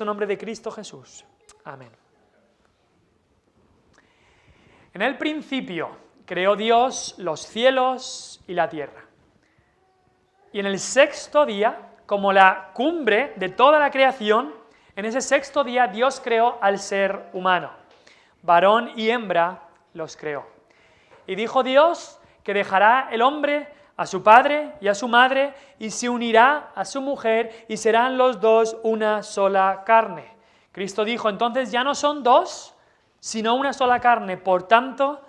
En nombre de Cristo Jesús. Amén. En el principio creó Dios los cielos y la tierra. Y en el sexto día, como la cumbre de toda la creación, en ese sexto día Dios creó al ser humano. Varón y hembra los creó. Y dijo Dios que dejará el hombre a su padre y a su madre, y se unirá a su mujer, y serán los dos una sola carne. Cristo dijo, entonces ya no son dos, sino una sola carne. Por tanto,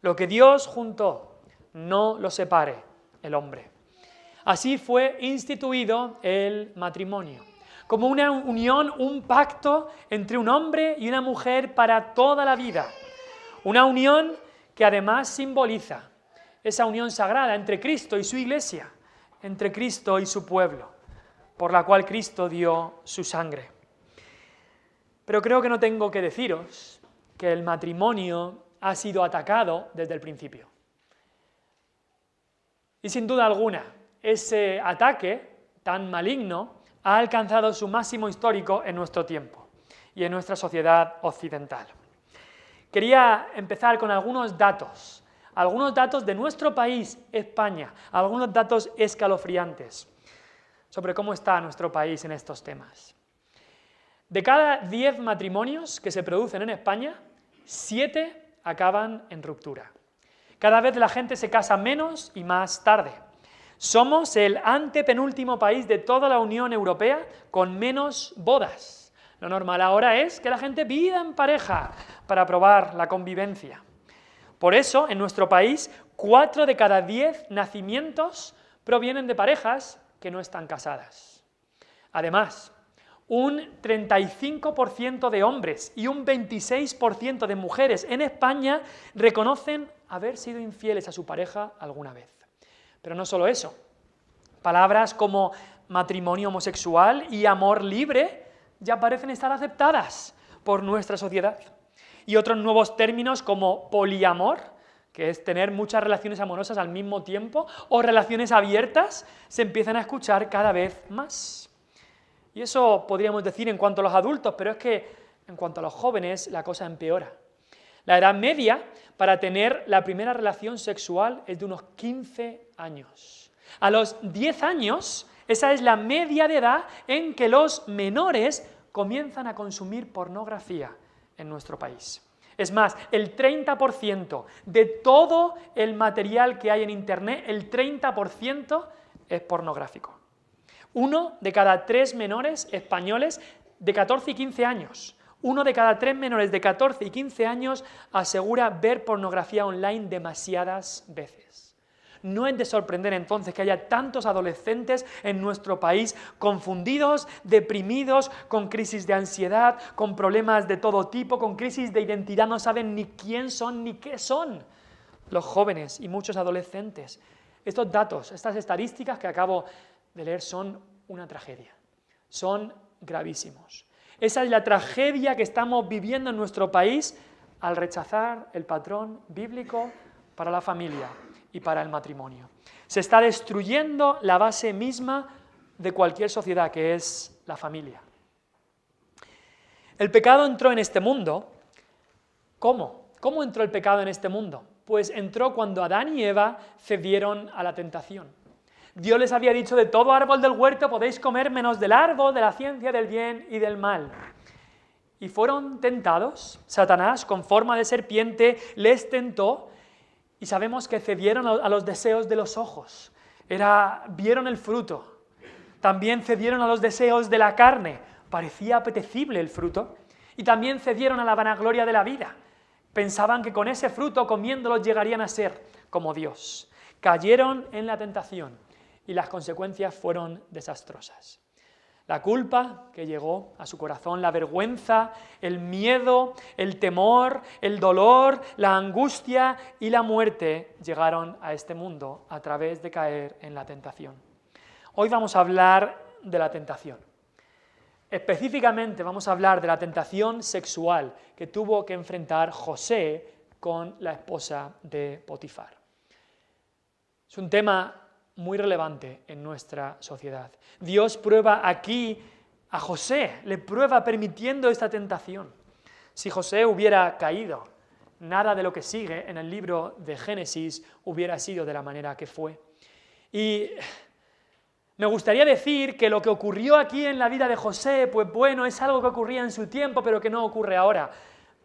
lo que Dios juntó, no lo separe el hombre. Así fue instituido el matrimonio, como una unión, un pacto entre un hombre y una mujer para toda la vida. Una unión que además simboliza esa unión sagrada entre Cristo y su iglesia, entre Cristo y su pueblo, por la cual Cristo dio su sangre. Pero creo que no tengo que deciros que el matrimonio ha sido atacado desde el principio. Y sin duda alguna, ese ataque tan maligno ha alcanzado su máximo histórico en nuestro tiempo y en nuestra sociedad occidental. Quería empezar con algunos datos de nuestro país, España, algunos datos escalofriantes sobre cómo está nuestro país en estos temas. De cada 10 matrimonios que se producen en España, 7 acaban en ruptura. Cada vez la gente se casa menos y más tarde. Somos el antepenúltimo país de toda la Unión Europea con menos bodas. Lo normal ahora es que la gente viva en pareja para probar la convivencia. Por eso, en nuestro país, 4 de cada 10 nacimientos provienen de parejas que no están casadas. Además, un 35% de hombres y un 26% de mujeres en España reconocen haber sido infieles a su pareja alguna vez. Pero no solo eso, palabras como matrimonio homosexual y amor libre ya parecen estar aceptadas por nuestra sociedad. Y otros nuevos términos como poliamor, que es tener muchas relaciones amorosas al mismo tiempo, o relaciones abiertas, se empiezan a escuchar cada vez más. Y eso podríamos decir en cuanto a los adultos, pero es que en cuanto a los jóvenes la cosa empeora. La edad media para tener la primera relación sexual es de unos 15 años. A los 10 años, esa es la media de edad en que los menores comienzan a consumir pornografía en nuestro país. Es más, el 30% de todo el material que hay en Internet, el 30% es pornográfico. 1 de cada 3 menores españoles de 14 y 15 años, 1 de cada 3 menores de 14 y 15 años asegura ver pornografía online demasiadas veces. No es de sorprender entonces que haya tantos adolescentes en nuestro país confundidos, deprimidos, con crisis de ansiedad, con problemas de todo tipo, con crisis de identidad, no saben ni quién son ni qué son los jóvenes y muchos adolescentes. Estos datos, estas estadísticas que acabo de leer son una tragedia, son gravísimos. Esa es la tragedia que estamos viviendo en nuestro país al rechazar el patrón bíblico para la familia y para el matrimonio. Se está destruyendo la base misma de cualquier sociedad, que es la familia. El pecado entró en este mundo. ¿Cómo? ¿Cómo entró el pecado en este mundo? Pues entró cuando Adán y Eva cedieron a la tentación. Dios les había dicho, de todo árbol del huerto podéis comer menos del árbol de la ciencia del bien y del mal. Y fueron tentados. Satanás, con forma de serpiente, les tentó. Y sabemos que cedieron a los deseos de los ojos, vieron el fruto. También cedieron a los deseos de la carne, parecía apetecible el fruto. Y también cedieron a la vanagloria de la vida. Pensaban que con ese fruto, comiéndolos, llegarían a ser como Dios. Cayeron en la tentación y las consecuencias fueron desastrosas. La culpa que llegó a su corazón, la vergüenza, el miedo, el temor, el dolor, la angustia y la muerte llegaron a este mundo a través de caer en la tentación. Hoy vamos a hablar de la tentación. Específicamente vamos a hablar de la tentación sexual que tuvo que enfrentar José con la esposa de Potifar. Es un tema muy relevante en nuestra sociedad. Dios prueba aquí a José, le prueba permitiendo esta tentación. Si José hubiera caído, nada de lo que sigue en el libro de Génesis hubiera sido de la manera que fue. Y me gustaría decir que lo que ocurrió aquí en la vida de José, pues bueno, es algo que ocurría en su tiempo, pero que no ocurre ahora.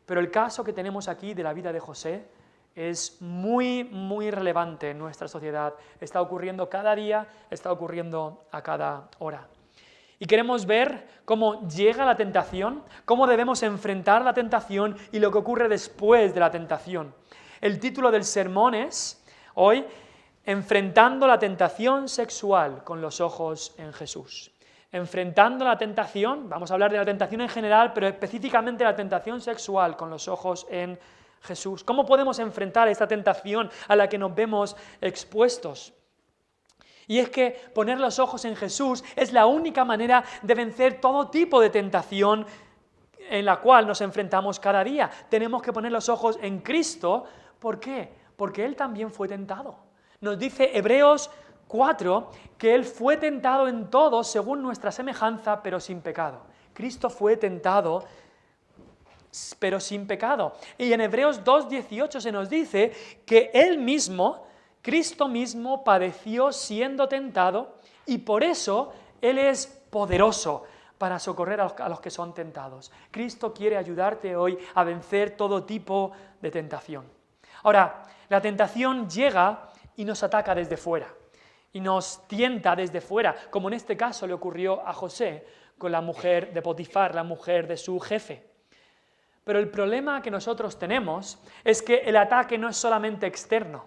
Pero el caso que tenemos aquí de la vida de José es muy, muy relevante en nuestra sociedad. Está ocurriendo cada día, está ocurriendo a cada hora. Y queremos ver cómo llega la tentación, cómo debemos enfrentar la tentación y lo que ocurre después de la tentación. El título del sermón es, hoy, enfrentando la tentación sexual con los ojos en Jesús. Enfrentando la tentación, vamos a hablar de la tentación en general, pero específicamente la tentación sexual con los ojos en Jesús. ¿Cómo podemos enfrentar esta tentación a la que nos vemos expuestos? Y es que poner los ojos en Jesús es la única manera de vencer todo tipo de tentación en la cual nos enfrentamos cada día. Tenemos que poner los ojos en Cristo. ¿Por qué? Porque Él también fue tentado. Nos dice Hebreos 4 que Él fue tentado en todo según nuestra semejanza, pero sin pecado. Cristo fue tentado, pero sin pecado. Y en Hebreos 2:18 se nos dice que Él mismo, Cristo mismo, padeció siendo tentado y por eso Él es poderoso para socorrer a los que son tentados. Cristo quiere ayudarte hoy a vencer todo tipo de tentación. Ahora, la tentación llega y nos ataca desde fuera, y nos tienta desde fuera, como en este caso le ocurrió a José con la mujer de Potifar, la mujer de su jefe. Pero el problema que nosotros tenemos es que el ataque no es solamente externo.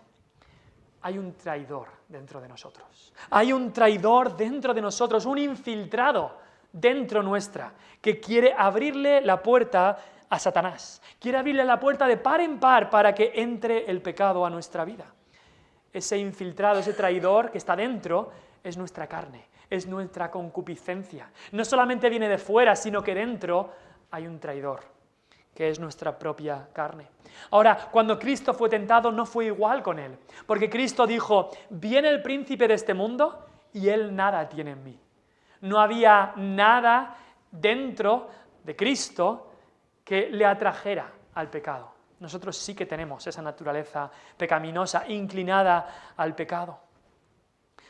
Hay un traidor dentro de nosotros. Hay un traidor dentro de nosotros, un infiltrado dentro nuestra, que quiere abrirle la puerta a Satanás. Quiere abrirle la puerta de par en par para que entre el pecado a nuestra vida. Ese infiltrado, ese traidor que está dentro, es nuestra carne, es nuestra concupiscencia. No solamente viene de fuera, sino que dentro hay un traidor, que es nuestra propia carne. Ahora, cuando Cristo fue tentado, no fue igual con Él, porque Cristo dijo, viene el príncipe de este mundo y Él nada tiene en mí. No había nada dentro de Cristo que le atrajera al pecado. Nosotros sí que tenemos esa naturaleza pecaminosa, inclinada al pecado.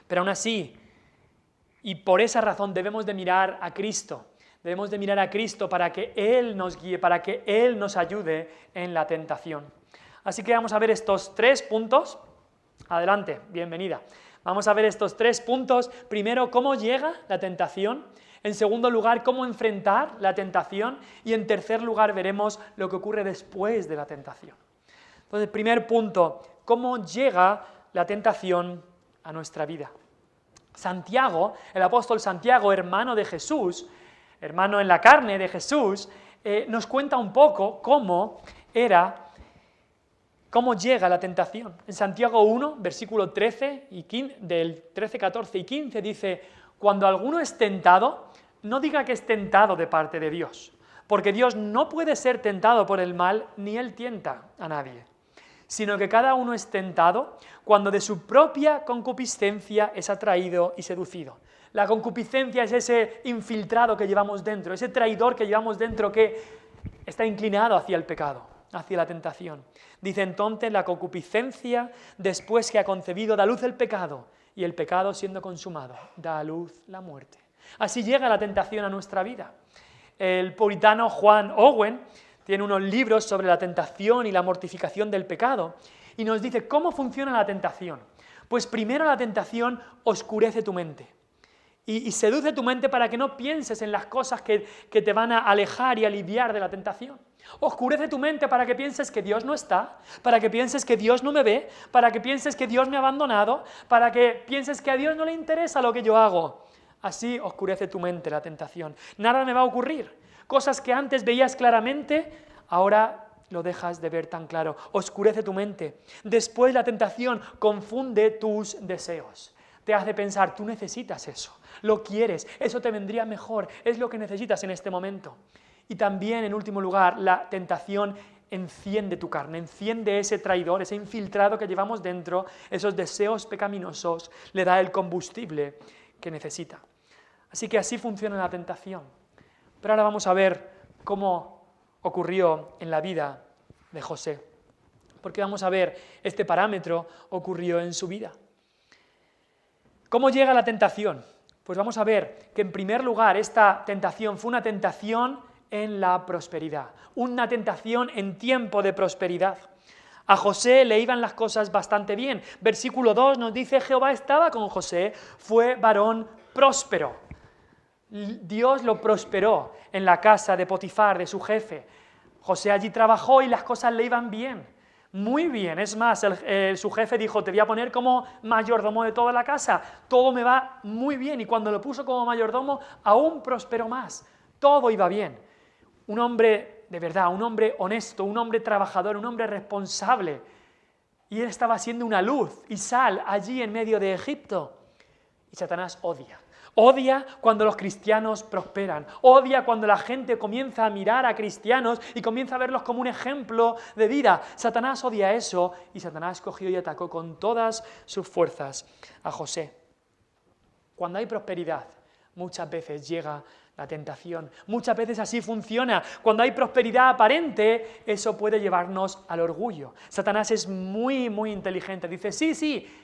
Pero aún así, y por esa razón debemos de mirar a Cristo. Debemos de mirar a Cristo para que Él nos guíe, para que Él nos ayude en la tentación. Así que vamos a ver estos 3 puntos. Adelante, bienvenida. Vamos a ver estos 3 puntos. Primero, cómo llega la tentación. En segundo lugar, cómo enfrentar la tentación. Y en tercer lugar, veremos lo que ocurre después de la tentación. Entonces, primer punto, cómo llega la tentación a nuestra vida. Santiago, el apóstol Santiago, hermano de Jesús, hermano en la carne de Jesús, nos cuenta un poco cómo llega la tentación. En Santiago 1, versículo 13 y 15, del 13, 14 y 15 dice, cuando alguno es tentado, no diga que es tentado de parte de Dios, porque Dios no puede ser tentado por el mal, ni Él tienta a nadie, sino que cada uno es tentado cuando de su propia concupiscencia es atraído y seducido. La concupiscencia es ese infiltrado que llevamos dentro, ese traidor que llevamos dentro que está inclinado hacia el pecado, hacia la tentación. Dice entonces, la concupiscencia, después que ha concebido, da a luz el pecado, y el pecado, siendo consumado, da a luz la muerte. Así llega la tentación a nuestra vida. El puritano John Owen tiene unos libros sobre la tentación y la mortificación del pecado, y nos dice cómo funciona la tentación. Pues primero la tentación oscurece tu mente. Y seduce tu mente para que no pienses en las cosas que te van a alejar y aliviar de la tentación. Oscurece tu mente para que pienses que Dios no está, para que pienses que Dios no me ve, para que pienses que Dios me ha abandonado, para que pienses que a Dios no le interesa lo que yo hago. Así oscurece tu mente la tentación. Nada me va a ocurrir. Cosas que antes veías claramente, ahora lo dejas de ver tan claro. Oscurece tu mente. Después la tentación confunde tus deseos. Te hace pensar, tú necesitas eso, lo quieres, eso te vendría mejor, es lo que necesitas en este momento. Y también, en último lugar, la tentación enciende tu carne, enciende ese traidor, ese infiltrado que llevamos dentro, esos deseos pecaminosos, le da el combustible que necesita. Así que así funciona la tentación. Pero ahora vamos a ver cómo ocurrió en la vida de José. Porque vamos a ver, este parámetro ocurrió en su vida. ¿Cómo llega la tentación? Pues vamos a ver que en primer lugar esta tentación fue una tentación en la prosperidad, una tentación en tiempo de prosperidad. A José le iban las cosas bastante bien. Versículo 2 nos dice: Jehová estaba con José, fue varón próspero. Dios lo prosperó en la casa de Potifar, de su jefe. José allí trabajó y las cosas le iban bien. Muy bien, es más, su jefe dijo: te voy a poner como mayordomo de toda la casa, todo me va muy bien, y cuando lo puso como mayordomo aún prosperó más, todo iba bien. Un hombre de verdad, un hombre honesto, un hombre trabajador, un hombre responsable, y él estaba siendo una luz y sal allí en medio de Egipto. Y Satanás odia cuando los cristianos prosperan, odia cuando la gente comienza a mirar a cristianos y comienza a verlos como un ejemplo de vida. Satanás odia eso, y Satanás cogió y atacó con todas sus fuerzas a José. Cuando hay prosperidad, muchas veces llega la tentación, muchas veces así funciona. Cuando hay prosperidad aparente, eso puede llevarnos al orgullo. Satanás es muy inteligente, dice: sí,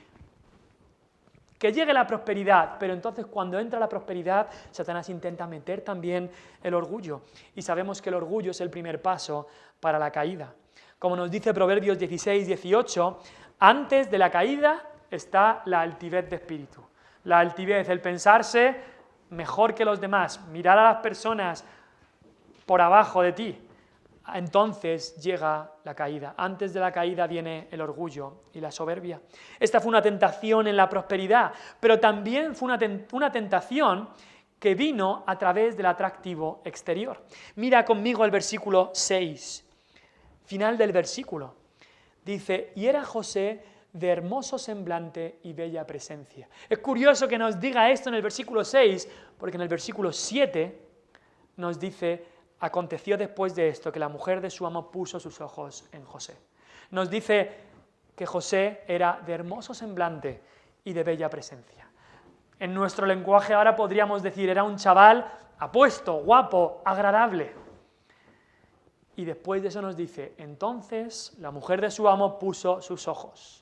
que llegue la prosperidad, pero entonces cuando entra la prosperidad, Satanás intenta meter también el orgullo, y sabemos que el orgullo es el primer paso para la caída. Como nos dice Proverbios 16-18, antes de la caída está la altivez de espíritu. La altivez, el pensarse mejor que los demás, mirar a las personas por abajo de ti. Entonces llega la caída. Antes de la caída viene el orgullo y la soberbia. Esta fue una tentación en la prosperidad, pero también fue una tentación que vino a través del atractivo exterior. Mira conmigo el versículo 6, final del versículo. Dice: y era José de hermoso semblante y bella presencia. Es curioso que nos diga esto en el versículo 6, porque en el versículo 7 nos dice: aconteció después de esto que la mujer de su amo puso sus ojos en José. Nos dice que José era de hermoso semblante y de bella presencia. En nuestro lenguaje ahora podríamos decir: era un chaval apuesto, guapo, agradable. Y después de eso nos dice: entonces la mujer de su amo puso sus ojos.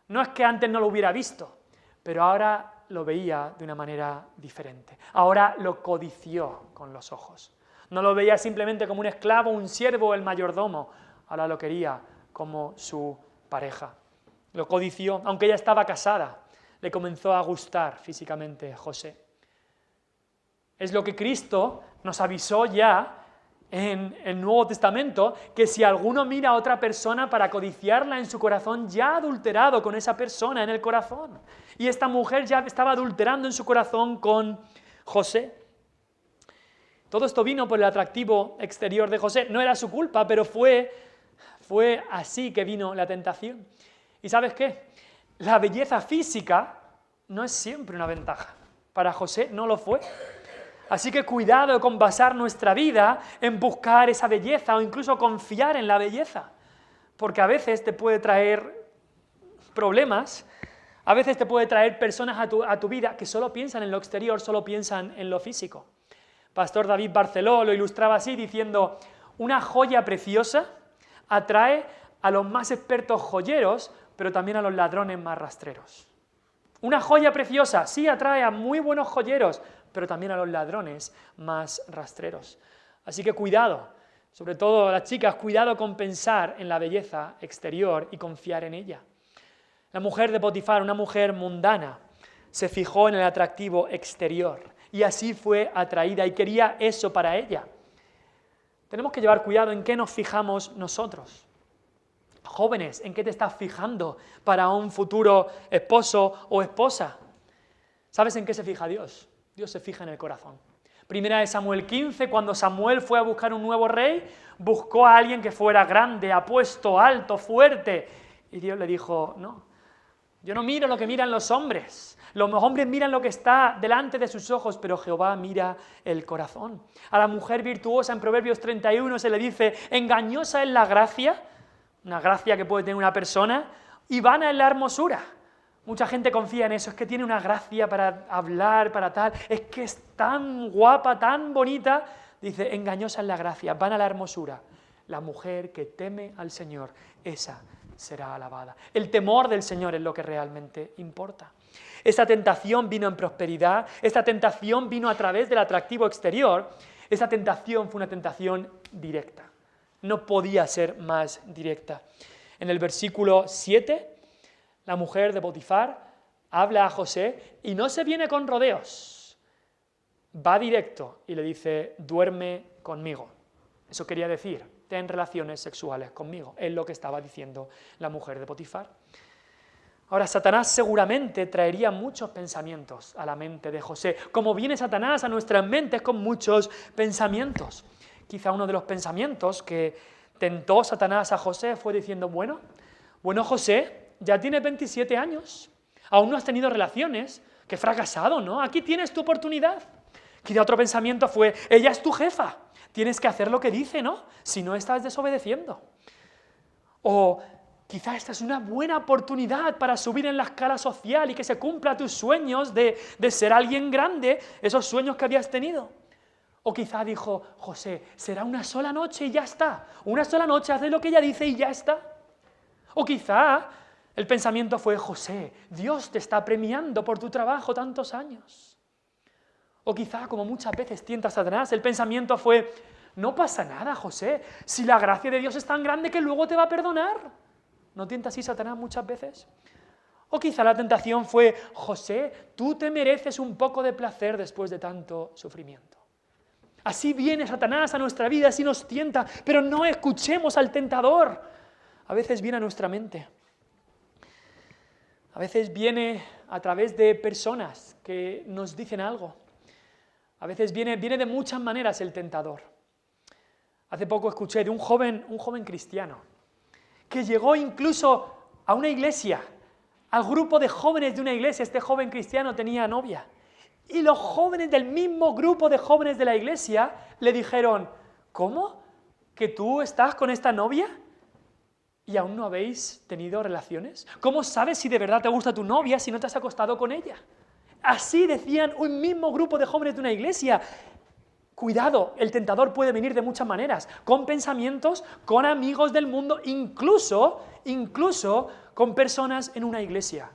No es que antes no lo hubiera visto, pero ahora lo veía de una manera diferente. Ahora lo codició con los ojos. No lo veía simplemente como un esclavo, un siervo o el mayordomo. Ahora lo quería como su pareja. Lo codició, aunque ella estaba casada. Le comenzó a gustar físicamente José. Es lo que Cristo nos avisó ya en el Nuevo Testamento, que si alguno mira a otra persona para codiciarla en su corazón, ya ha adulterado con esa persona en el corazón. Y esta mujer ya estaba adulterando en su corazón con José. Todo esto vino por el atractivo exterior de José. No era su culpa, pero fue así que vino la tentación. ¿Y sabes qué? La belleza física no es siempre una ventaja. Para José no lo fue. Así que cuidado con basar nuestra vida en buscar esa belleza o incluso confiar en la belleza, porque a veces te puede traer problemas, a veces te puede traer personas a tu vida que solo piensan en lo exterior, solo piensan en lo físico. Pastor David Barceló lo ilustraba así diciendo: una joya preciosa atrae a los más expertos joyeros, pero también a los ladrones más rastreros. Una joya preciosa sí atrae a muy buenos joyeros, pero también a los ladrones más rastreros. Así que cuidado, sobre todo las chicas, cuidado con pensar en la belleza exterior y confiar en ella. La mujer de Potifar, una mujer mundana, se fijó en el atractivo exterior y así fue atraída y quería eso para ella. Tenemos que llevar cuidado en qué nos fijamos nosotros. Jóvenes, ¿en qué te estás fijando para un futuro esposo o esposa? ¿Sabes en qué se fija Dios? Dios se fija en el corazón. Primera de Samuel 15, cuando Samuel fue a buscar un nuevo rey, buscó a alguien que fuera grande, apuesto, alto, fuerte. Y Dios le dijo: no, yo no miro lo que miran los hombres. Los hombres miran lo que está delante de sus ojos, pero Jehová mira el corazón. A la mujer virtuosa en Proverbios 31 se le dice: engañosa es la gracia, una gracia que puede tener una persona, y vana es la hermosura. Mucha gente confía en eso, es que tiene una gracia para hablar, para tal, es que es tan guapa, tan bonita. Dice, engañosa es la gracia, van a la hermosura. La mujer que teme al Señor, esa será alabada. El temor del Señor es lo que realmente importa. Esta tentación vino en prosperidad, esta tentación vino a través del atractivo exterior, esta tentación fue una tentación directa. No podía ser más directa. En el versículo 7, la mujer de Potifar habla a José y no se viene con rodeos. Va directo y le dice, duerme conmigo. Eso quería decir, ten relaciones sexuales conmigo. Es lo que estaba diciendo la mujer de Potifar. Ahora, Satanás seguramente traería muchos pensamientos a la mente de José, como viene Satanás a nuestras mentes con muchos pensamientos. Quizá uno de los pensamientos que tentó Satanás a José fue diciendo, bueno José, ya tienes 27 años, aún no has tenido relaciones, qué fracasado, ¿no? Aquí tienes tu oportunidad. Quizá otro pensamiento fue, ella es tu jefa, tienes que hacer lo que dice, ¿no? Si no estás desobedeciendo. O quizá esta es una buena oportunidad para subir en la escala social y que se cumpla tus sueños de ser alguien grande, esos sueños que habías tenido. O quizá dijo, José, será una sola noche y ya está. Una sola noche, haces lo que ella dice y ya está. O quizá el pensamiento fue, José, Dios te está premiando por tu trabajo tantos años. O quizá, como muchas veces tienta Satanás, el pensamiento fue, no pasa nada, José, si la gracia de Dios es tan grande que luego te va a perdonar. ¿No tienta así Satanás muchas veces? O quizá la tentación fue, José, tú te mereces un poco de placer después de tanto sufrimiento. Así viene Satanás a nuestra vida, así nos tienta, pero no escuchemos al tentador. A veces viene a nuestra mente. A veces viene a través de personas que nos dicen algo. A veces viene de muchas maneras el tentador. Hace poco escuché de un joven cristiano que llegó incluso a una iglesia, al grupo de jóvenes de una iglesia. Este joven cristiano tenía novia. Y los jóvenes del mismo grupo de jóvenes de la iglesia le dijeron, ¿cómo? ¿Que tú estás con esta novia? ¿Y aún no habéis tenido relaciones? ¿Cómo sabes si de verdad te gusta tu novia si no te has acostado con ella? Así decían un mismo grupo de jóvenes de una iglesia. Cuidado, el tentador puede venir de muchas maneras, con pensamientos, con amigos del mundo, incluso con personas en una iglesia.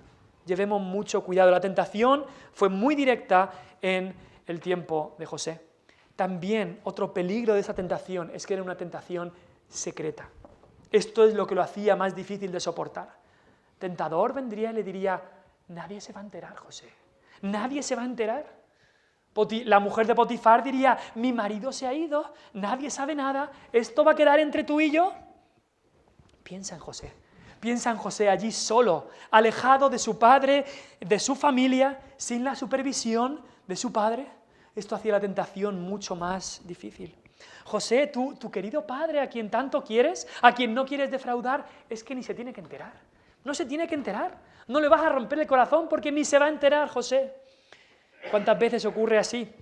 Llevemos mucho cuidado. La tentación fue muy directa en el tiempo de José. También otro peligro de esa tentación es que era una tentación secreta. Esto es lo que lo hacía más difícil de soportar. El tentador vendría y le diría, nadie se va a enterar, José, nadie se va a enterar. La mujer de Potifar diría, mi marido se ha ido, nadie sabe nada, esto va a quedar entre tú y yo. Piensa en José allí solo, alejado de su padre, de su familia, sin la supervisión de su padre. Esto hacía la tentación mucho más difícil. José, tu querido padre, a quien tanto quieres, a quien no quieres defraudar, es que ni se tiene que enterar. No se tiene que enterar. No le vas a romper el corazón porque ni se va a enterar, José. ¿Cuántas veces ocurre así?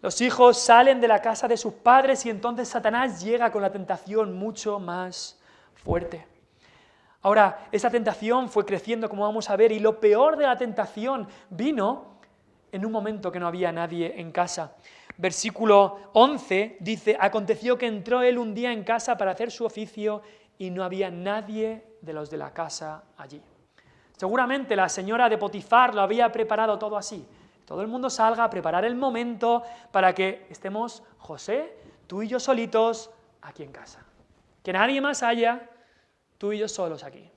Los hijos salen de la casa de sus padres y entonces Satanás llega con la tentación mucho más fuerte. Ahora, esa tentación fue creciendo, como vamos a ver, y lo peor de la tentación vino en un momento que no había nadie en casa. Versículo 11 dice, aconteció que entró él un día en casa para hacer su oficio y no había nadie de los de la casa allí. Seguramente la señora de Potifar lo había preparado todo así. Todo el mundo salga a preparar el momento para que estemos, José, tú y yo solitos aquí en casa. Que nadie más haya, tú y yo solos aquí.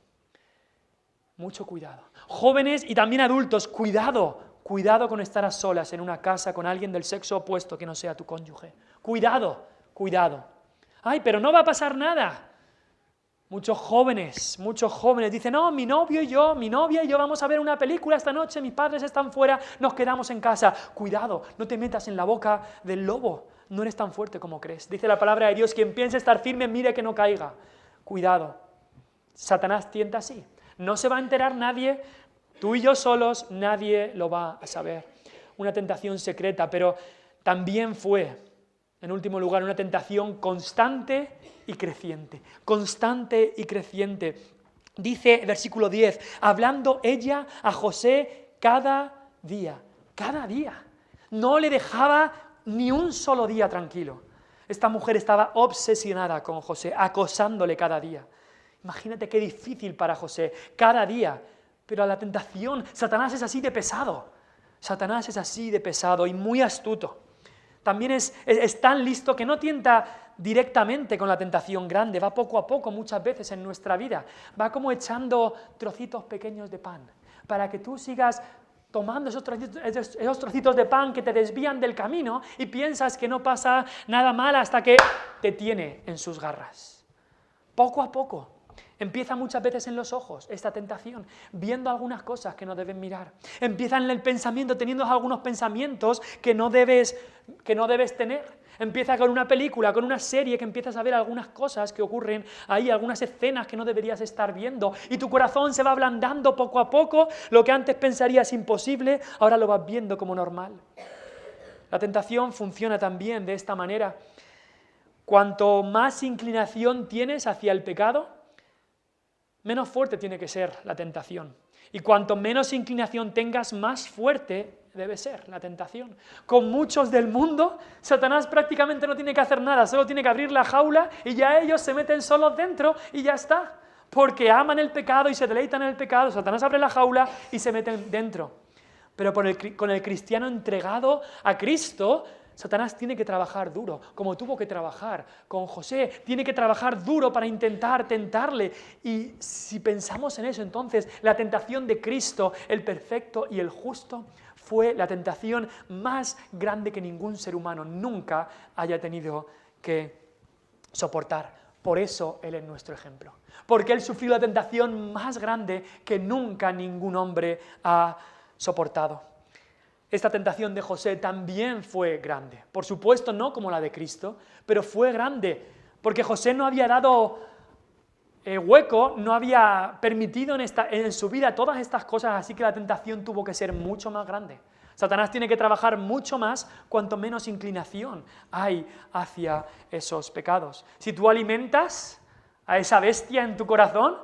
Mucho cuidado. Jóvenes y también adultos, cuidado con estar a solas en una casa con alguien del sexo opuesto que no sea tu cónyuge. Cuidado. Ay, pero no va a pasar nada. Muchos jóvenes dicen, no, mi novia y yo vamos a ver una película esta noche, mis padres están fuera, nos quedamos en casa. Cuidado, no te metas en la boca del lobo, no eres tan fuerte como crees. Dice la palabra de Dios, quien piense estar firme, mire que no caiga. Cuidado, Satanás tienta así. No se va a enterar nadie, tú y yo solos, nadie lo va a saber. Una tentación secreta, pero también fue, en último lugar, una tentación constante y creciente. Dice, versículo 10, hablando ella a José cada día. No le dejaba ni un solo día tranquilo. Esta mujer estaba obsesionada con José, acosándole cada día. Imagínate qué difícil para José, cada día. Pero la tentación, Satanás es así de pesado. Satanás es así de pesado y muy astuto. También es tan listo que no tienta directamente con la tentación grande, va poco a poco muchas veces en nuestra vida. Va como echando trocitos pequeños de pan, para que tú sigas tomando esos trocitos de pan que te desvían del camino y piensas que no pasa nada mal hasta que te tiene en sus garras. Poco a poco. Empieza muchas veces en los ojos esta tentación, viendo algunas cosas que no debes mirar. Empieza en el pensamiento, teniendo algunos pensamientos que no debes tener. Empieza con una película, con una serie, que empiezas a ver algunas cosas que ocurren ahí, algunas escenas que no deberías estar viendo, y tu corazón se va ablandando poco a poco. Lo que antes pensarías imposible, ahora lo vas viendo como normal. La tentación funciona también de esta manera. Cuanto más inclinación tienes hacia el pecado, menos fuerte tiene que ser la tentación. Y cuanto menos inclinación tengas, más fuerte debe ser la tentación. Con muchos del mundo, Satanás prácticamente no tiene que hacer nada, solo tiene que abrir la jaula y ya ellos se meten solos dentro y ya está. Porque aman el pecado y se deleitan en el pecado, Satanás abre la jaula y se meten dentro. Pero con el cristiano entregado a Cristo, Satanás tiene que trabajar duro, como tuvo que trabajar con José, tiene que trabajar duro para intentar tentarle. Y si pensamos en eso, entonces la tentación de Cristo, el perfecto y el justo, fue la tentación más grande que ningún ser humano nunca haya tenido que soportar. Por eso Él es nuestro ejemplo, porque Él sufrió la tentación más grande que nunca ningún hombre ha soportado. Esta tentación de José también fue grande, por supuesto no como la de Cristo, pero fue grande, porque José no había dado hueco, no había permitido en su vida todas estas cosas, así que la tentación tuvo que ser mucho más grande. Satanás tiene que trabajar mucho más cuanto menos inclinación hay hacia esos pecados. Si tú alimentas a esa bestia en tu corazón,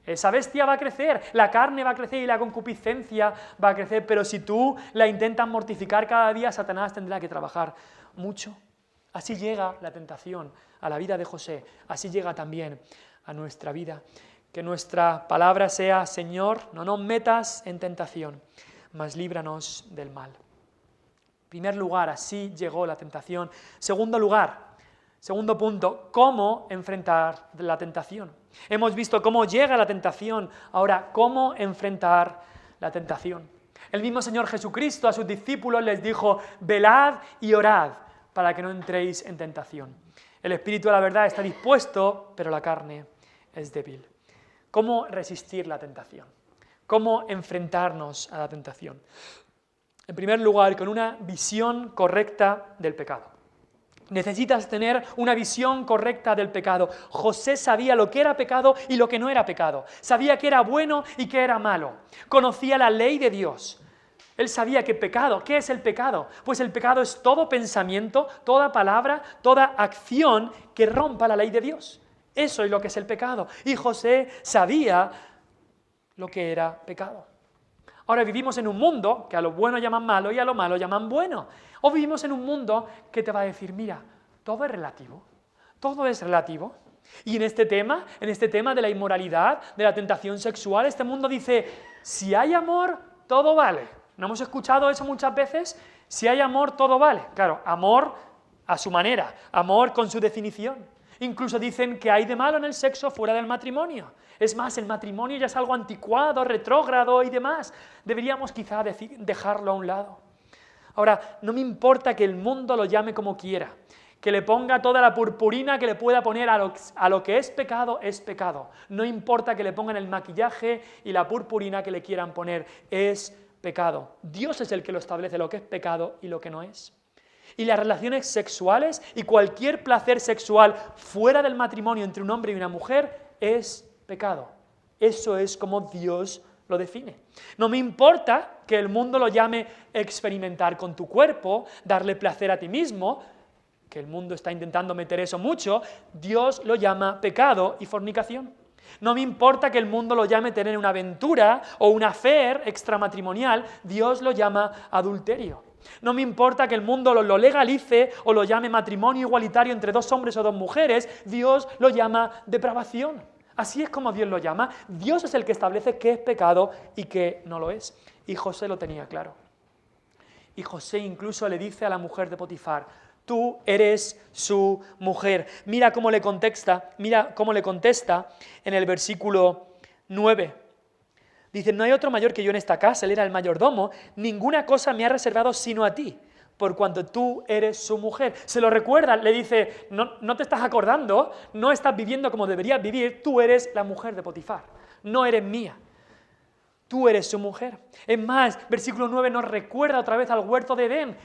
esa bestia va a crecer, la carne va a crecer y la concupiscencia va a crecer, pero si tú la intentas mortificar cada día, Satanás tendrá que trabajar mucho. Así llega la tentación a la vida de José, así llega también a nuestra vida. Que nuestra palabra sea: Señor, no nos metas en tentación, mas líbranos del mal. En primer lugar, así llegó la tentación. Segundo punto, ¿cómo enfrentar la tentación? Hemos visto cómo llega la tentación, ahora, ¿cómo enfrentar la tentación? El mismo Señor Jesucristo a sus discípulos les dijo: velad y orad para que no entréis en tentación. El espíritu de la verdad está dispuesto, pero la carne es débil. ¿Cómo resistir la tentación? ¿Cómo enfrentarnos a la tentación? En primer lugar, con una visión correcta del pecado. Necesitas tener una visión correcta del pecado. José sabía lo que era pecado y lo que no era pecado. Sabía que era bueno y que era malo. Conocía la ley de Dios. Él sabía que pecado, ¿qué es el pecado? Pues el pecado es todo pensamiento, toda palabra, toda acción que rompa la ley de Dios. Eso es lo que es el pecado. Y José sabía lo que era pecado. Ahora vivimos en un mundo que a lo bueno llaman malo y a lo malo llaman bueno. O vivimos en un mundo que te va a decir: mira, todo es relativo, todo es relativo. Y en este tema de la inmoralidad, de la tentación sexual, este mundo dice: si hay amor, todo vale. ¿No hemos escuchado eso muchas veces? Si hay amor, todo vale. Claro, amor a su manera, amor con su definición. Incluso dicen que hay de malo en el sexo fuera del matrimonio. Es más, el matrimonio ya es algo anticuado, retrógrado y demás. Deberíamos quizá dejarlo a un lado. Ahora, no me importa que el mundo lo llame como quiera, que le ponga toda la purpurina que le pueda poner a lo que es pecado. No importa que le pongan el maquillaje y la purpurina que le quieran poner, es pecado. Dios es el que lo establece, lo que es pecado y lo que no es. Y las relaciones sexuales y cualquier placer sexual fuera del matrimonio entre un hombre y una mujer es pecado. Eso es como Dios lo define. No me importa que el mundo lo llame experimentar con tu cuerpo, darle placer a ti mismo, que el mundo está intentando meter eso mucho. Dios lo llama pecado y fornicación. No me importa que el mundo lo llame tener una aventura o un affair extramatrimonial, Dios lo llama adulterio. No me importa que el mundo lo legalice o lo llame matrimonio igualitario entre dos hombres o dos mujeres, Dios lo llama depravación. Así es como Dios lo llama. Dios es el que establece qué es pecado y qué no lo es. Y José lo tenía claro. Y José incluso le dice a la mujer de Potifar: tú eres su mujer. Mira cómo le contesta en el versículo 9. Dice: no hay otro mayor que yo en esta casa, él era el mayordomo, ninguna cosa me ha reservado sino a ti, por cuanto tú eres su mujer. Se lo recuerda, le dice: no te estás acordando, no estás viviendo como deberías vivir, tú eres la mujer de Potifar, no eres mía. Tú eres su mujer. Es más, versículo 9 nos recuerda otra vez al huerto de Edén.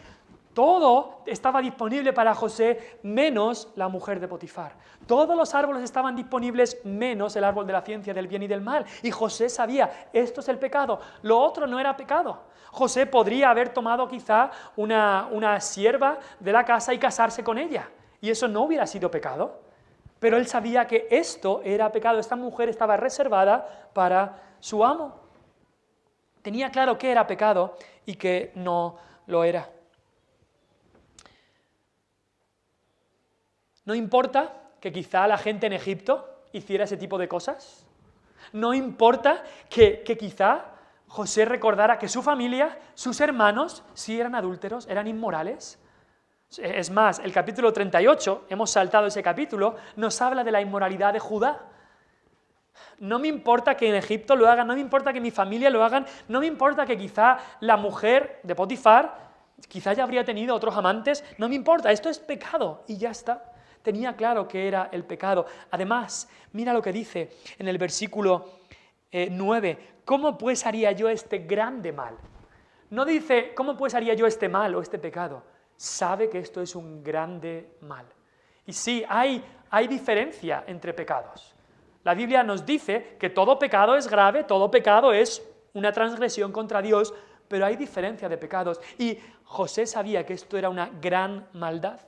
Todo estaba disponible para José menos la mujer de Potifar. Todos los árboles estaban disponibles menos el árbol de la ciencia del bien y del mal. Y José sabía, esto es el pecado, lo otro no era pecado. José podría haber tomado quizá una sierva de la casa y casarse con ella. Y eso no hubiera sido pecado. Pero él sabía que esto era pecado. Esta mujer estaba reservada para su amo. Tenía claro qué era pecado y qué no lo era. No importa que quizá la gente en Egipto hiciera ese tipo de cosas. No importa que quizá José recordara que su familia, sus hermanos, sí eran adúlteros, eran inmorales. Es más, el capítulo 38, hemos saltado ese capítulo, nos habla de la inmoralidad de Judá. No me importa que en Egipto lo hagan, no me importa que mi familia lo hagan, no me importa que quizá la mujer de Potifar, quizá ya habría tenido otros amantes, no me importa, esto es pecado y ya está. Tenía claro que era el pecado. Además, mira lo que dice en el versículo 9, ¿cómo pues haría yo este grande mal? No dice, ¿cómo pues haría yo este mal o este pecado? Sabe que esto es un grande mal. Y sí, hay diferencia entre pecados. La Biblia nos dice que todo pecado es grave, todo pecado es una transgresión contra Dios, pero hay diferencia de pecados. Y José sabía que esto era una gran maldad.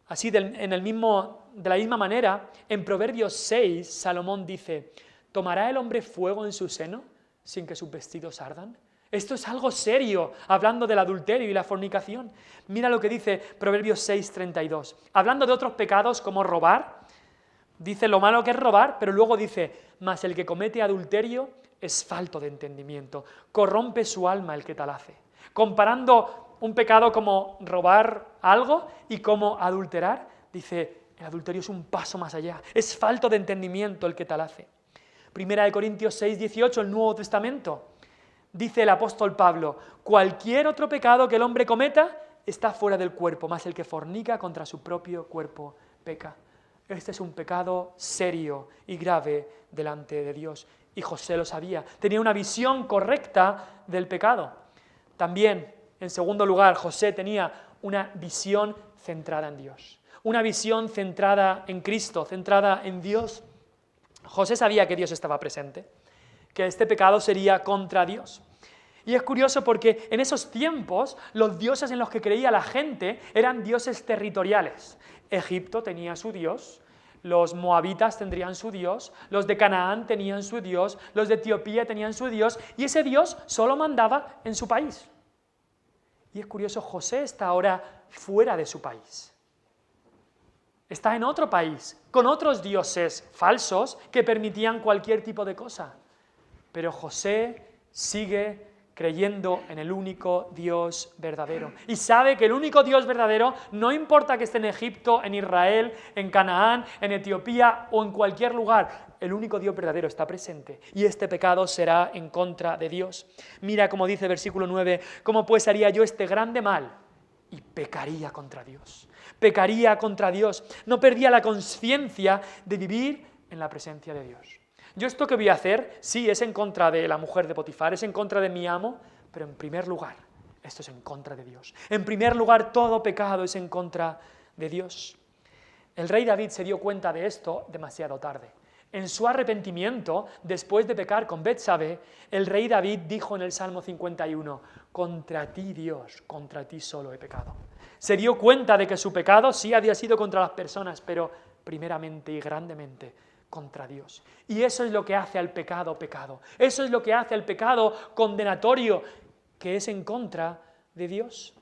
Así, de la misma manera, en Proverbios 6, Salomón dice: ¿tomará el hombre fuego en su seno sin que sus vestidos ardan? Esto es algo serio, hablando del adulterio y la fornicación. Mira lo que dice Proverbios 6, 32. Hablando de otros pecados como robar, dice lo malo que es robar, pero luego dice: mas el que comete adulterio es falto de entendimiento, corrompe su alma el que tal hace. Comparando un pecado como robar algo y como adulterar, dice, el adulterio es un paso más allá, es falto de entendimiento el que tal hace. Primera de Corintios 6, 18, el Nuevo Testamento, dice el apóstol Pablo: cualquier otro pecado que el hombre cometa está fuera del cuerpo, mas el que fornica contra su propio cuerpo peca. Este es un pecado serio y grave delante de Dios. Y José lo sabía, tenía una visión correcta del pecado. También, en segundo lugar, José tenía una visión centrada en Dios. Una visión centrada en Cristo, centrada en Dios. José sabía que Dios estaba presente, que este pecado sería contra Dios. Y es curioso porque en esos tiempos los dioses en los que creía la gente eran dioses territoriales. Egipto tenía su dios, los moabitas tendrían su dios, los de Canaán tenían su dios, los de Etiopía tenían su dios, y ese dios solo mandaba en su país. Y es curioso, José está ahora fuera de su país. Está en otro país, con otros dioses falsos que permitían cualquier tipo de cosa. Pero José sigue creyendo en el único Dios verdadero. Y sabe que el único Dios verdadero, no importa que esté en Egipto, en Israel, en Canaán, en Etiopía o en cualquier lugar, el único Dios verdadero está presente. Y este pecado será en contra de Dios. Mira cómo dice versículo 9, ¿cómo pues haría yo este grande mal? Y pecaría contra Dios. Pecaría contra Dios. No perdía la conciencia de vivir en la presencia de Dios. Yo esto que voy a hacer, sí, es en contra de la mujer de Potifar, es en contra de mi amo, pero en primer lugar, esto es en contra de Dios. En primer lugar, todo pecado es en contra de Dios. El rey David se dio cuenta de esto demasiado tarde. En su arrepentimiento, después de pecar con Betsabé, el rey David dijo en el Salmo 51, contra ti, Dios, contra ti solo he pecado. Se dio cuenta de que su pecado sí había sido contra las personas, pero primeramente y grandemente contra Dios. Y eso es lo que hace al pecado pecado. Eso es lo que hace al pecado condenatorio, que es en contra de Dios.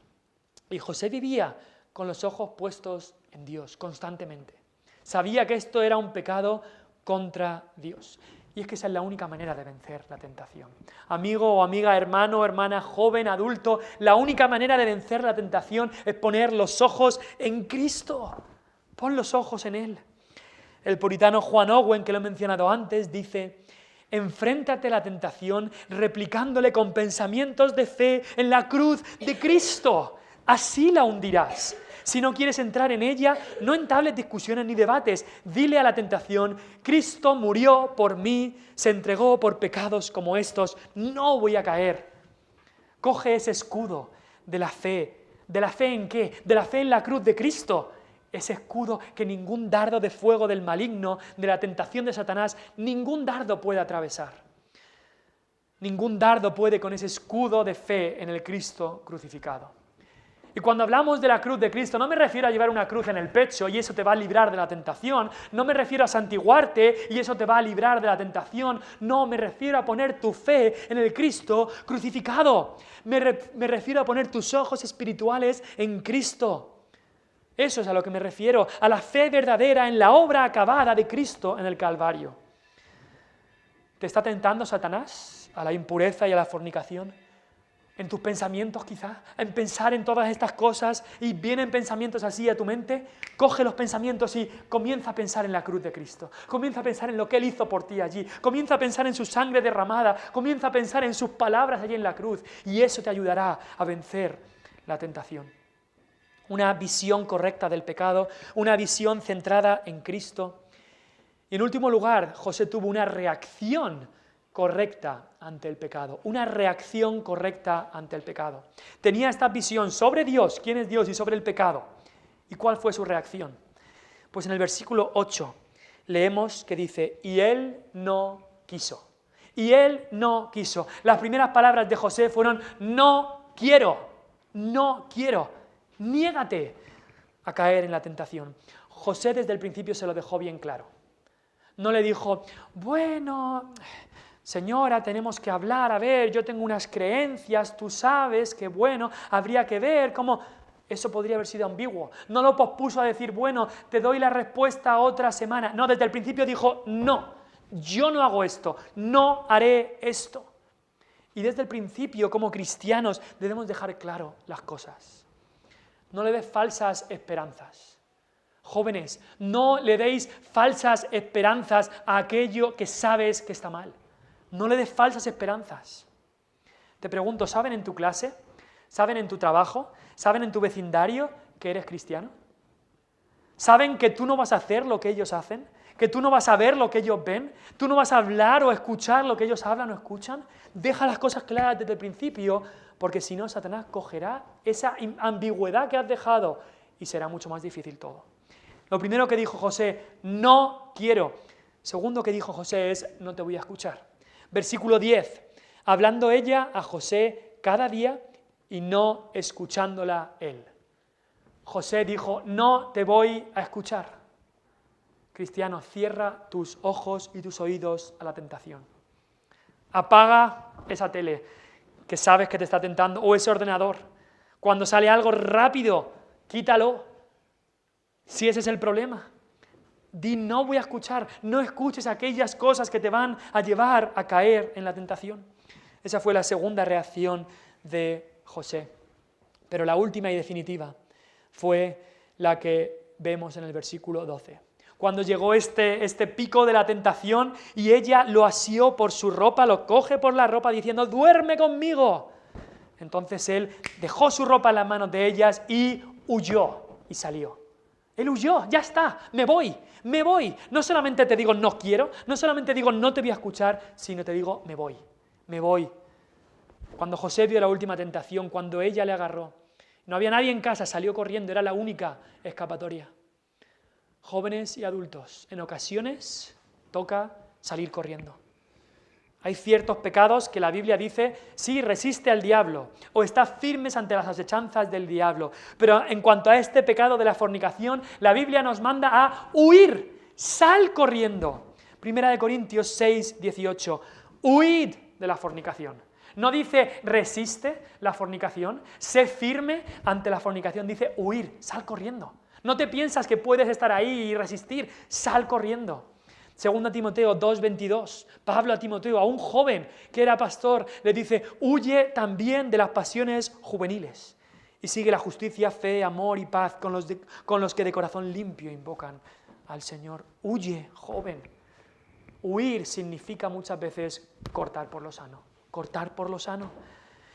Y José vivía con los ojos puestos en Dios constantemente. Sabía que esto era un pecado contra Dios. Y es que esa es la única manera de vencer la tentación. Amigo o amiga, hermano o hermana, joven, adulto, la única manera de vencer la tentación es poner los ojos en Cristo. Pon los ojos en Él. El puritano Juan Owen, que lo he mencionado antes, dice: enfréntate a la tentación replicándole con pensamientos de fe en la cruz de Cristo. Así la hundirás. Si no quieres entrar en ella, no entables discusiones ni debates. Dile a la tentación: Cristo murió por mí, se entregó por pecados como estos, no voy a caer. Coge ese escudo de la fe. ¿De la fe en qué? De la fe en la cruz de Cristo. Ese escudo que ningún dardo de fuego del maligno, de la tentación de Satanás, ningún dardo puede atravesar. Ningún dardo puede con ese escudo de fe en el Cristo crucificado. Y cuando hablamos de la cruz de Cristo, no me refiero a llevar una cruz en el pecho y eso te va a librar de la tentación. No me refiero a santiguarte y eso te va a librar de la tentación. No, me refiero a poner tu fe en el Cristo crucificado. Me refiero a poner tus ojos espirituales en Cristo. Eso es a lo que me refiero, a la fe verdadera en la obra acabada de Cristo en el Calvario. ¿Te está tentando Satanás a la impureza y a la fornicación? En tus pensamientos quizás, en pensar en todas estas cosas, y vienen pensamientos así a tu mente, coge los pensamientos y comienza a pensar en la cruz de Cristo, comienza a pensar en lo que Él hizo por ti allí, comienza a pensar en su sangre derramada, comienza a pensar en sus palabras allí en la cruz, y eso te ayudará a vencer la tentación. Una visión correcta del pecado, una visión centrada en Cristo. Y en último lugar, José tuvo una reacción correcta ante el pecado, una reacción correcta ante el pecado. Tenía esta visión sobre Dios, quién es Dios, y sobre el pecado. ¿Y cuál fue su reacción? Pues en el versículo 8 leemos que dice: y él no quiso. Y él no quiso. Las primeras palabras de José fueron: no quiero, no quiero, niégate a caer en la tentación. José desde el principio se lo dejó bien claro. No le dijo: bueno, señora, tenemos que hablar, a ver, yo tengo unas creencias, tú sabes que bueno, habría que ver cómo... Eso podría haber sido ambiguo. No lo pospuso a decir: bueno, te doy la respuesta otra semana. No, desde el principio dijo: no, yo no hago esto, no haré esto. Y desde el principio, como cristianos, debemos dejar claro las cosas. No le des falsas esperanzas. Jóvenes, no le deis falsas esperanzas a aquello que sabes que está mal. No le des falsas esperanzas. Te pregunto, ¿saben en tu clase? ¿Saben en tu trabajo? ¿Saben en tu vecindario que eres cristiano? ¿Saben que tú no vas a hacer lo que ellos hacen? ¿Que tú no vas a ver lo que ellos ven? ¿Tú no vas a hablar o escuchar lo que ellos hablan o escuchan? Deja las cosas claras desde el principio, porque si no, Satanás cogerá esa ambigüedad que has dejado y será mucho más difícil todo. Lo primero que dijo José: no quiero. Segundo que dijo José es: no te voy a escuchar. Versículo 10, hablando ella a José cada día y no escuchándola él. José dijo: no te voy a escuchar. Cristiano, cierra tus ojos y tus oídos a la tentación. Apaga esa tele que sabes que te está tentando, o ese ordenador. Cuando sale algo rápido, quítalo. Si ese es el problema. Di: no voy a escuchar, no escuches aquellas cosas que te van a llevar a caer en la tentación. Esa fue la segunda reacción de José. Pero la última y definitiva fue la que vemos en el versículo 12. Cuando llegó este pico de la tentación y ella lo asió por su ropa, lo coge por la ropa diciendo: duerme conmigo. Entonces él dejó su ropa en las manos de ellas y huyó y salió. Él huyó, ya está, me voy. No solamente te digo no quiero, no solamente digo no te voy a escuchar, sino te digo me voy. Cuando José vio la última tentación, cuando ella le agarró, no había nadie en casa, salió corriendo, era la única escapatoria. Jóvenes y adultos, en ocasiones toca salir corriendo. Hay ciertos pecados que la Biblia dice: sí, resiste al diablo, o está firmes ante las asechanzas del diablo. Pero en cuanto a este pecado de la fornicación, la Biblia nos manda a huir. Sal corriendo. Primera de Corintios 6, 18. Huid de la fornicación. No dice resiste la fornicación, sé firme ante la fornicación, dice huir, sal corriendo. No te piensas que puedes estar ahí y resistir, sal corriendo. Segunda Timoteo 2:22, Pablo a Timoteo, a un joven que era pastor, le dice, huye también de las pasiones juveniles y sigue la justicia, fe, amor y paz con los que de corazón limpio invocan al Señor. Huye, joven. Huir significa muchas veces cortar por lo sano, cortar por lo sano.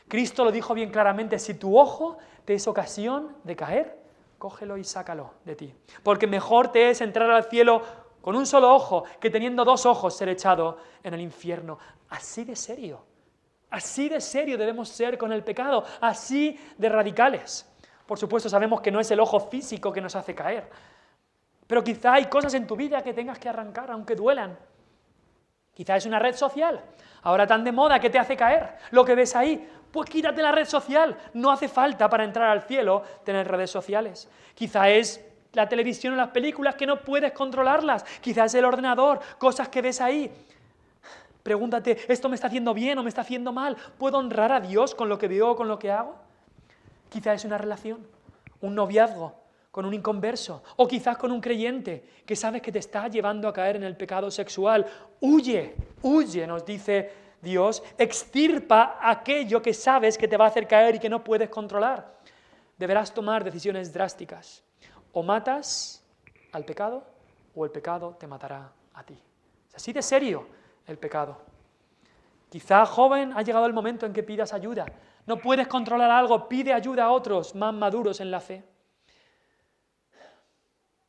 Cristo lo dijo bien claramente, si tu ojo te es ocasión de caer, cógelo y sácalo de ti. Porque mejor te es entrar al cielo con un solo ojo que teniendo dos ojos ser echado en el infierno. Así de serio debemos ser con el pecado, así de radicales. Por supuesto sabemos que no es el ojo físico que nos hace caer, pero quizá hay cosas en tu vida que tengas que arrancar aunque duelan. Quizá es una red social, ahora tan de moda, que te hace caer. Lo que ves ahí, pues quítate la red social. No hace falta para entrar al cielo tener redes sociales. Quizá es la televisión o las películas que no puedes controlarlas. Quizá es el ordenador, cosas que ves ahí. Pregúntate, ¿esto me está haciendo bien o me está haciendo mal? ¿Puedo honrar a Dios con lo que veo o con lo que hago? Quizá es una relación, un noviazgo con un inconverso, o quizás con un creyente que sabes que te está llevando a caer en el pecado sexual. Huye, nos dice Dios, extirpa aquello que sabes que te va a hacer caer y que no puedes controlar. Deberás tomar decisiones drásticas. O matas al pecado, o el pecado te matará a ti. Es así de serio el pecado. Quizá, joven, ha llegado el momento en que pidas ayuda. No puedes controlar algo, pide ayuda a otros más maduros en la fe.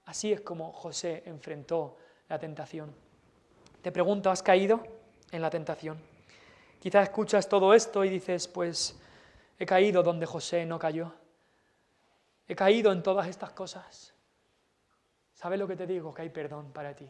Así es como José enfrentó la tentación. Te pregunto, ¿has caído en la tentación? Quizás escuchas todo esto y dices, pues he caído donde José no cayó. He caído en todas estas cosas. ¿Sabes lo que te digo? Que hay perdón para ti.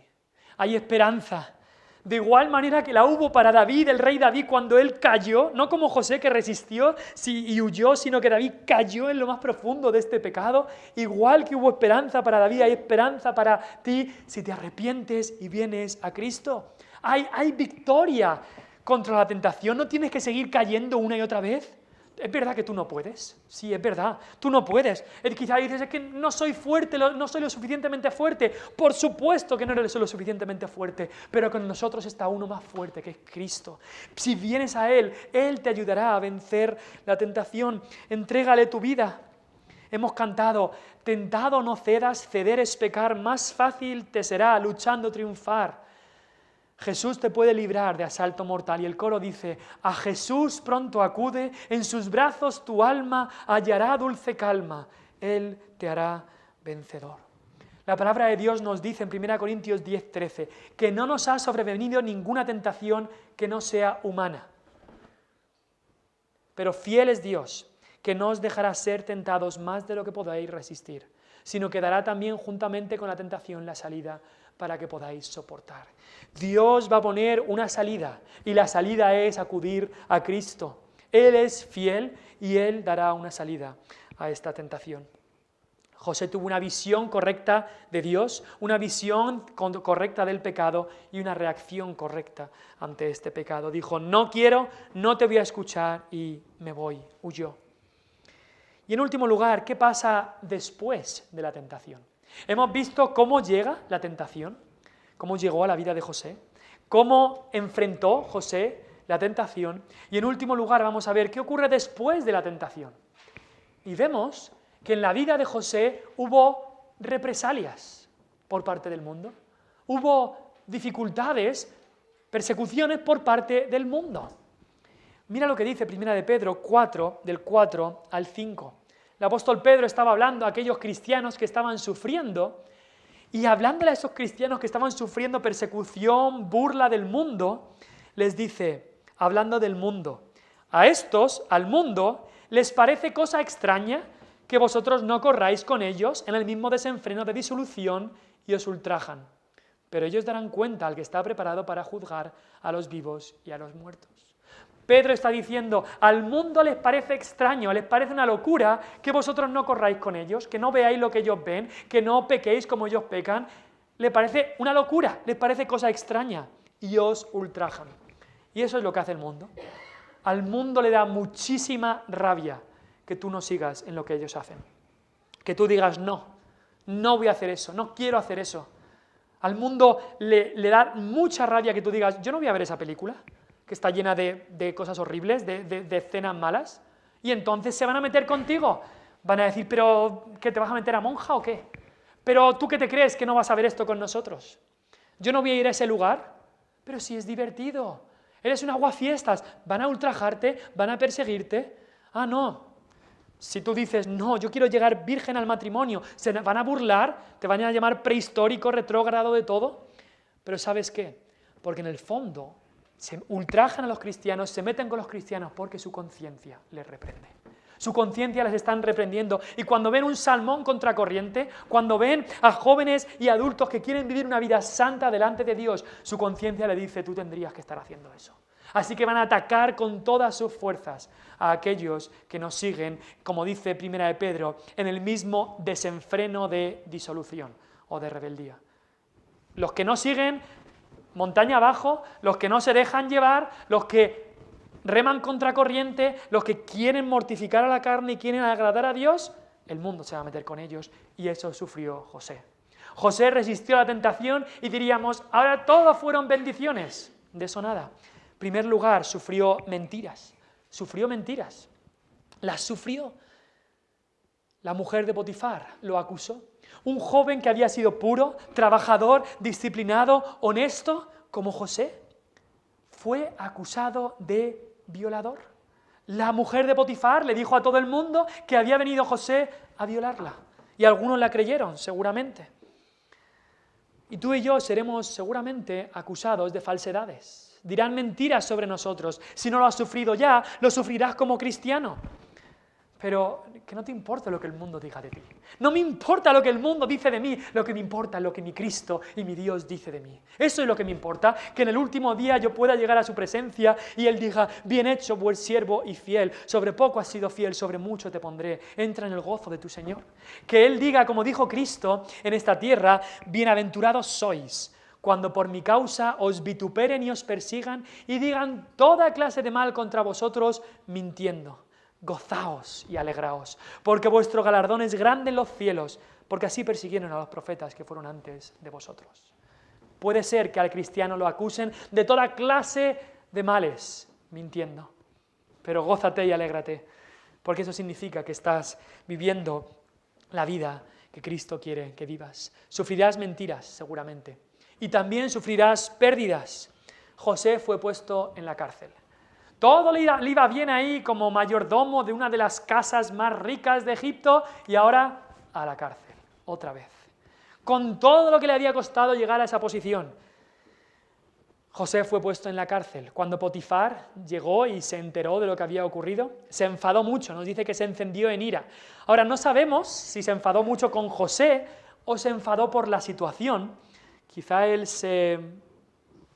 Hay esperanza. De igual manera que la hubo para David, el rey David, cuando él cayó, no como José que resistió y huyó, sino que David cayó en lo más profundo de este pecado. Igual que hubo esperanza para David, hay esperanza para ti si te arrepientes y vienes a Cristo. Hay victoria contra la tentación, no tienes que seguir cayendo una y otra vez. Es verdad que tú no puedes, sí, es verdad, tú no puedes. Quizá dices, es que no soy fuerte, no soy lo suficientemente fuerte. Por supuesto que no eres lo suficientemente fuerte, pero con nosotros está uno más fuerte, que es Cristo. Si vienes a Él, Él te ayudará a vencer la tentación. Entrégale tu vida. Hemos cantado, tentado no cedas, ceder es pecar, más fácil te será luchando triunfar. Jesús te puede librar de asalto mortal. Y el coro dice, a Jesús pronto acude, en sus brazos tu alma hallará dulce calma, Él te hará vencedor. La palabra de Dios nos dice en 1 Corintios 10:13, que no nos ha sobrevenido ninguna tentación que no sea humana. Pero fiel es Dios, que no os dejará ser tentados más de lo que podáis resistir, sino que dará también juntamente con la tentación la salida para que podáis soportar. Dios va a poner una salida y la salida es acudir a Cristo. Él es fiel y Él dará una salida a esta tentación. José tuvo una visión correcta de Dios, una visión correcta del pecado y una reacción correcta ante este pecado. Dijo, no quiero, no te voy a escuchar y me voy, huyó. Y en último lugar, ¿qué pasa después de la tentación? Hemos visto cómo llega la tentación, cómo llegó a la vida de José, cómo enfrentó José la tentación y en último lugar vamos a ver qué ocurre después de la tentación. Y vemos que en la vida de José hubo represalias por parte del mundo, hubo dificultades, persecuciones por parte del mundo. Mira lo que dice 1 de Pedro 4, del 4 al 5. El apóstol Pedro estaba hablando a aquellos cristianos que estaban sufriendo y hablándole a esos cristianos que estaban sufriendo persecución, burla del mundo, les dice, hablando del mundo, a estos, al mundo, les parece cosa extraña que vosotros no corráis con ellos en el mismo desenfreno de disolución y os ultrajan. Pero ellos darán cuenta al que está preparado para juzgar a los vivos y a los muertos. Pedro está diciendo, al mundo les parece extraño, les parece una locura que vosotros no corráis con ellos, que no veáis lo que ellos ven, que no pequéis como ellos pecan. les parece una locura, les parece cosa extraña y os ultrajan. Y eso es lo que hace el mundo. Al mundo le da muchísima rabia que tú no sigas en lo que ellos hacen. Que tú digas, no voy a hacer eso, no quiero hacer eso. Al mundo le da mucha rabia que tú digas, yo no voy a ver esa película, que está llena de cosas horribles, de escenas malas, y entonces se van a meter contigo. Van a decir, pero ¿qué te vas a meter a monja o qué? Pero ¿tú qué te crees que no vas a ver esto con nosotros? Yo no voy a ir a ese lugar, pero sí es divertido. Eres un aguafiestas, van a ultrajarte, van a perseguirte. Ah, no. Si tú dices, no, yo quiero llegar virgen al matrimonio, se van a burlar, te van a llamar prehistórico, retrógrado de todo. Pero ¿sabes qué? Porque en el fondo se ultrajan a los cristianos, se meten con los cristianos porque su conciencia les reprende. Su conciencia les están reprendiendo. Y cuando ven un salmón contracorriente, cuando ven a jóvenes y adultos que quieren vivir una vida santa delante de Dios, su conciencia le dice, tú tendrías que estar haciendo eso. Así que van a atacar con todas sus fuerzas a aquellos que nos siguen, como dice Primera de Pedro, en el mismo desenfreno de disolución o de rebeldía. Los que no siguen, montaña abajo, los que no se dejan llevar, los que reman contracorriente, los que quieren mortificar a la carne y quieren agradar a Dios, el mundo se va a meter con ellos, y eso sufrió José. José resistió a la tentación y diríamos, ahora todo fueron bendiciones. De eso nada. En primer lugar, sufrió mentiras. Las sufrió. La mujer de Potifar lo acusó. Un joven que había sido puro, trabajador, disciplinado, honesto, como José, fue acusado de violador. La mujer de Potifar le dijo a todo el mundo que había venido José a violarla. Y algunos la creyeron, seguramente. Y tú y yo seremos seguramente acusados de falsedades. Dirán mentiras sobre nosotros. Si no lo has sufrido ya, lo sufrirás como cristiano. Pero que no te importa lo que el mundo diga de ti. No me importa lo que el mundo dice de mí, lo que me importa es lo que mi Cristo y mi Dios dice de mí. Eso es lo que me importa, que en el último día yo pueda llegar a su presencia y Él diga, bien hecho, buen siervo y fiel, sobre poco has sido fiel, sobre mucho te pondré, entra en el gozo de tu Señor. Que Él diga, como dijo Cristo en esta tierra, bienaventurados sois, cuando por mi causa os vituperen y os persigan y digan toda clase de mal contra vosotros, mintiendo. Gozaos y alegraos, porque vuestro galardón es grande en los cielos, porque así persiguieron a los profetas que fueron antes de vosotros. Puede ser que al cristiano lo acusen de toda clase de males, mintiendo, pero gózate y alégrate, porque eso significa que estás viviendo la vida que Cristo quiere que vivas. Sufrirás mentiras, seguramente, y también sufrirás pérdidas. José fue puesto en la cárcel. Todo le iba bien ahí como mayordomo de una de las casas más ricas de Egipto y ahora a la cárcel, otra vez. Con todo lo que le había costado llegar a esa posición. José fue puesto en la cárcel. Cuando Potifar llegó y se enteró de lo que había ocurrido, se enfadó mucho, nos dice que se encendió en ira. Ahora no sabemos si se enfadó mucho con José o se enfadó por la situación. Quizá él se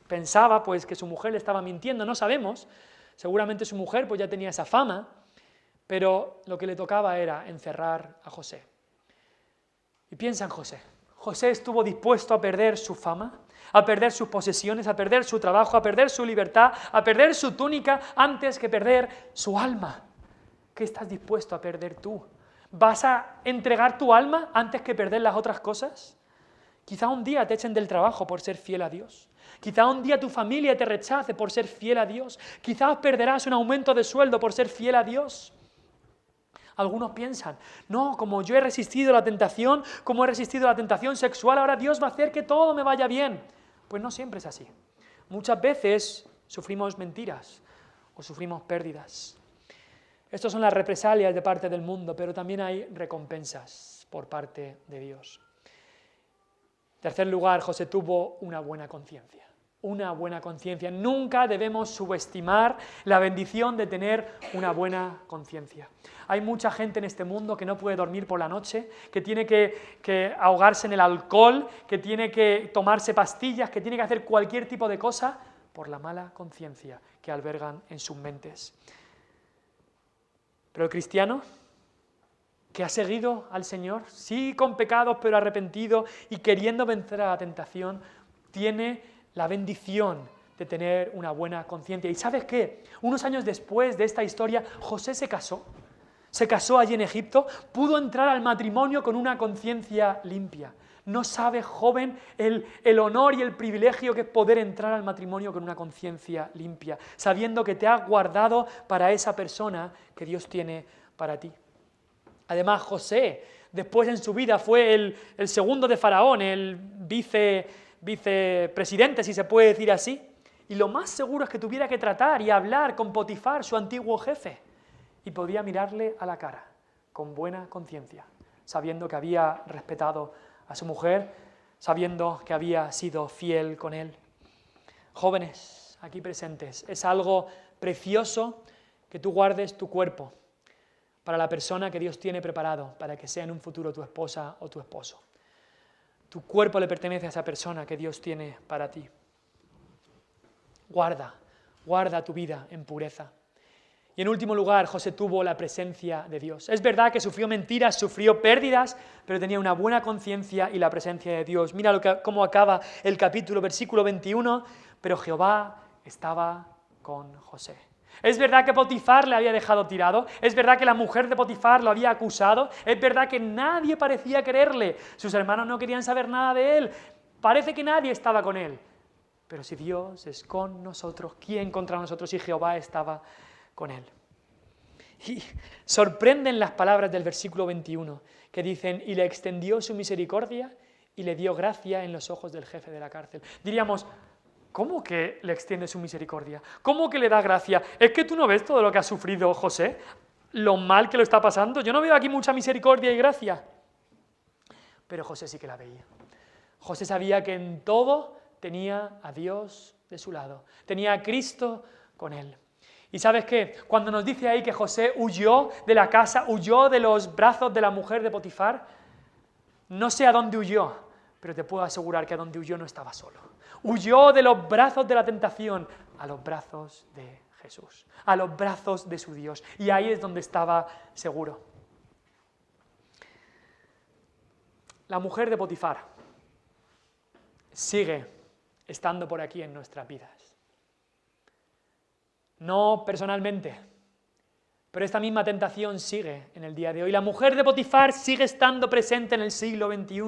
pensaba pues que su mujer le estaba mintiendo, no sabemos. Seguramente su mujer pues ya tenía esa fama, pero lo que le tocaba era encerrar a José. Y piensa en José. José estuvo dispuesto a perder su fama, a perder sus posesiones, a perder su trabajo, a perder su libertad, a perder su túnica, antes que perder su alma. ¿Qué estás dispuesto a perder tú? ¿Vas a entregar tu alma antes que perder las otras cosas? Quizá un día te echen del trabajo por ser fiel a Dios. Quizá un día tu familia te rechace por ser fiel a Dios. Quizás perderás un aumento de sueldo por ser fiel a Dios. Algunos piensan, no, como yo he resistido la tentación, como he resistido la tentación sexual, ahora Dios va a hacer que todo me vaya bien. Pues no siempre es así. Muchas veces sufrimos mentiras o sufrimos pérdidas. Estas son las represalias de parte del mundo, pero también hay recompensas por parte de Dios. En tercer lugar, José tuvo una buena conciencia. Una buena conciencia. Nunca debemos subestimar la bendición de tener una buena conciencia. Hay mucha gente en este mundo que no puede dormir por la noche, que tiene que ahogarse en el alcohol, que tiene que tomarse pastillas, que tiene que hacer cualquier tipo de cosa por la mala conciencia que albergan en sus mentes. Pero el cristiano que ha seguido al Señor, sí con pecados, pero arrepentido y queriendo vencer a la tentación, tiene la bendición de tener una buena conciencia. ¿Y sabes qué? Unos años después de esta historia, José se casó allí en Egipto, pudo entrar al matrimonio con una conciencia limpia. No sabes, joven, el honor y el privilegio que es poder entrar al matrimonio con una conciencia limpia, sabiendo que te has guardado para esa persona que Dios tiene para ti. Además, José, después en su vida fue el segundo de Faraón, el vicepresidente, si se puede decir así, y lo más seguro es que tuviera que tratar y hablar con Potifar, su antiguo jefe, y podía mirarle a la cara con buena conciencia, sabiendo que había respetado a su mujer, sabiendo que había sido fiel con él. Jóvenes aquí presentes, es algo precioso que tú guardes tu cuerpo para la persona que Dios tiene preparado para que sea en un futuro tu esposa o tu esposo. Tu cuerpo le pertenece a esa persona que Dios tiene para ti. Guarda tu vida en pureza. Y en último lugar, José tuvo la presencia de Dios. Es verdad que sufrió mentiras, sufrió pérdidas, pero tenía una buena conciencia y la presencia de Dios. Mira cómo acaba el capítulo, versículo 21, pero Jehová estaba con José. Es verdad que Potifar le había dejado tirado, es verdad que la mujer de Potifar lo había acusado, es verdad que nadie parecía quererle, sus hermanos no querían saber nada de él, parece que nadie estaba con él. Pero si Dios es con nosotros, ¿quién contra nosotros? Y Jehová estaba con él. Y sorprenden las palabras del versículo 21, que dicen, y le extendió su misericordia y le dio gracia en los ojos del jefe de la cárcel. Diríamos, ¿cómo que le extiende su misericordia? ¿Cómo que le da gracia? ¿Es que tú no ves todo lo que ha sufrido José? ¿Lo mal que lo está pasando? Yo no veo aquí mucha misericordia y gracia. Pero José sí que la veía. José sabía que en todo tenía a Dios de su lado. Tenía a Cristo con él. ¿Y sabes qué? Cuando nos dice ahí que José huyó de la casa, huyó de los brazos de la mujer de Potifar, no sé a dónde huyó, pero te puedo asegurar que a donde huyó no estaba solo. Huyó de los brazos de la tentación a los brazos de Jesús, a los brazos de su Dios. Y ahí es donde estaba seguro. La mujer de Potifar sigue estando por aquí en nuestras vidas. No personalmente, pero esta misma tentación sigue en el día de hoy. La mujer de Potifar sigue estando presente en el siglo XXI.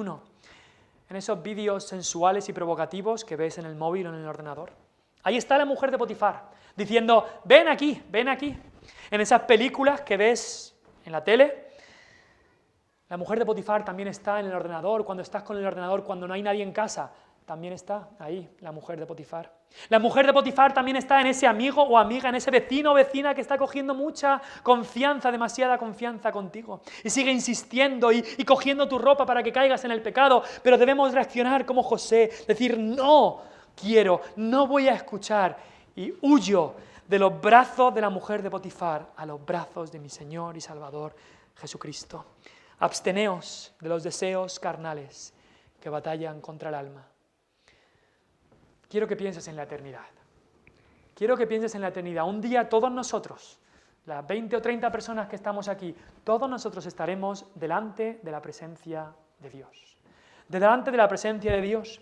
En esos vídeos sensuales y provocativos que ves en el móvil o en el ordenador. Ahí está la mujer de Potifar, diciendo, ven aquí, ven aquí. En esas películas que ves en la tele, la mujer de Potifar también está en el ordenador, cuando estás con el ordenador, cuando no hay nadie en casa, también está ahí la mujer de Potifar. La mujer de Potifar también está en ese amigo o amiga, en ese vecino o vecina que está cogiendo mucha confianza, demasiada confianza contigo. Y sigue insistiendo y cogiendo tu ropa para que caigas en el pecado. Pero debemos reaccionar como José, decir, no quiero, no voy a escuchar. Y huyo de los brazos de la mujer de Potifar a los brazos de mi Señor y Salvador Jesucristo. Absteneos de los deseos carnales que batallan contra el alma. Quiero que pienses en la eternidad. Quiero que pienses en la eternidad. Un día todos nosotros, las 20 o 30 personas que estamos aquí, todos nosotros estaremos delante de la presencia de Dios. Delante de la presencia de Dios.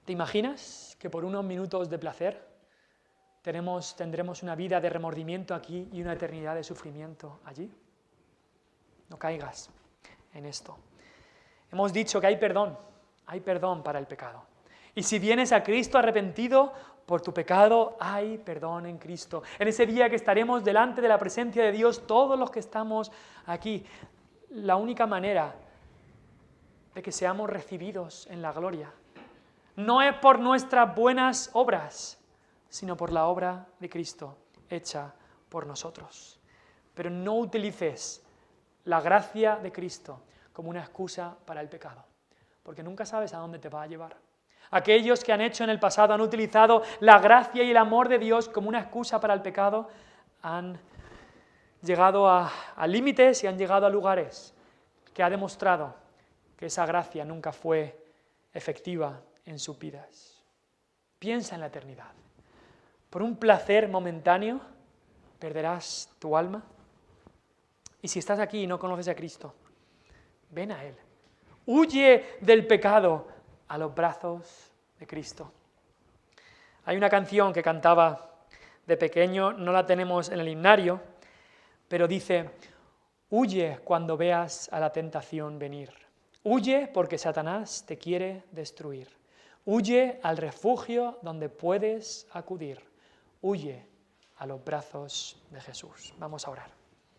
¿Te imaginas que por unos minutos de placer tendremos una vida de remordimiento aquí y una eternidad de sufrimiento allí? No caigas en esto. Hemos dicho que hay perdón para el pecado. Y si vienes a Cristo arrepentido por tu pecado, hay perdón en Cristo. En ese día que estaremos delante de la presencia de Dios, todos los que estamos aquí, la única manera de que seamos recibidos en la gloria no es por nuestras buenas obras, sino por la obra de Cristo hecha por nosotros. Pero no utilices la gracia de Cristo como una excusa para el pecado, porque nunca sabes a dónde te va a llevar. Aquellos que han hecho en el pasado, han utilizado la gracia y el amor de Dios como una excusa para el pecado, han llegado a límites y han llegado a lugares que ha demostrado que esa gracia nunca fue efectiva en sus vidas. Piensa en la eternidad. Por un placer momentáneo, ¿perderás tu alma? Y si estás aquí y no conoces a Cristo, ven a Él. Huye del pecado a los brazos de Cristo. Hay una canción que cantaba de pequeño, no la tenemos en el himnario, pero dice: huye cuando veas a la tentación venir. Huye porque Satanás te quiere destruir. Huye al refugio donde puedes acudir. Huye a los brazos de Jesús. Vamos a orar.